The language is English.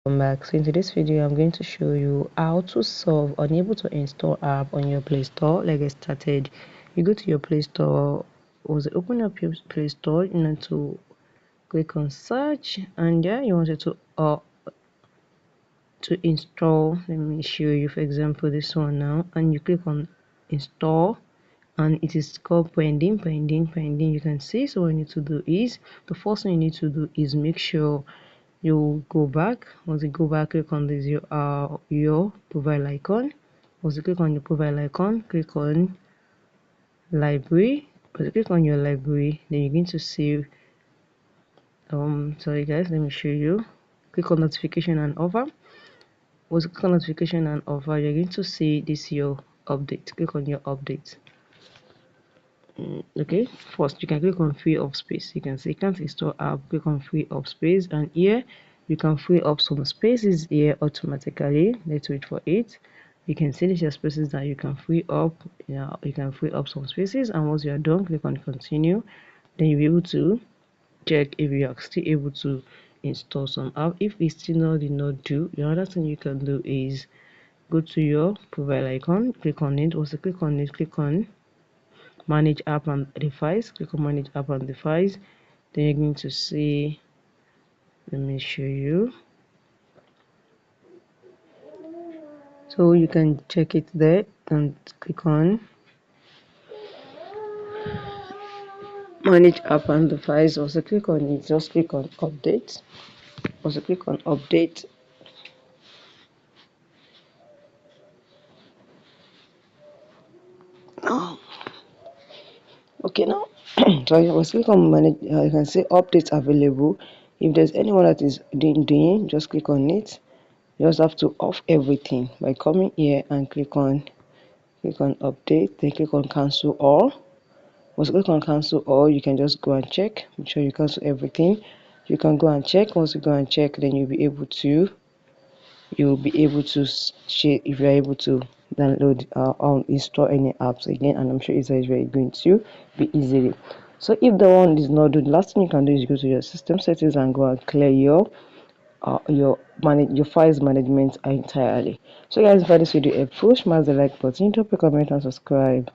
Welcome back. So in today's video I'm going to show you how to solve unable to install app on your Play Store. Let's get started. You go to your Play Store, open up your Play Store, you need to click on search, and there you wanted to install. Let me show you, for example, this one now, and you click on install, and it is called pending. You can see. So what you need to do is, the first thing you need to do is make sure you go back. Once you go back, click on this your profile icon. Once you click on your profile icon, click on library. Once you click on your library, then you're going to see sorry guys, let me show you. Click on notification and offer. Once you click on notification and offer, you're going to see this your update. Click on your update. Okay, first you can click on free up space. You can see can't install app, click on free up space, and here you can free up some spaces here automatically. Let's wait for it. You can see these are spaces that you can free up. You can free up some spaces, and once you are done, click on continue. Then you'll be able to check if you are still able to install some app. If it's still not did not do, the other thing you can do is go to your profile icon, click on it. Once you click on it, click on manage app and device. Click on manage app and device. Then you're going to see, let me show you. So you can check it there and click on manage app and device. Also click on it, just click on update. Also click on update. Oh, okay now. So you must click on manage. You can say updates available. If there's anyone that is doing, just click on it. You just have to off everything by coming here and click on update, then click on cancel all. Once you click on cancel all, you can just go and check, make sure you cancel everything. You can go and check. Once you go and check, then you'll be able to share if you're able to download or install any apps again, and I'm sure it's very going to be easily. So if the one is not done, the last thing you can do is go to your system settings and go and clear your files management entirely. So guys, if this video helpful, smash the like button, drop a comment and subscribe.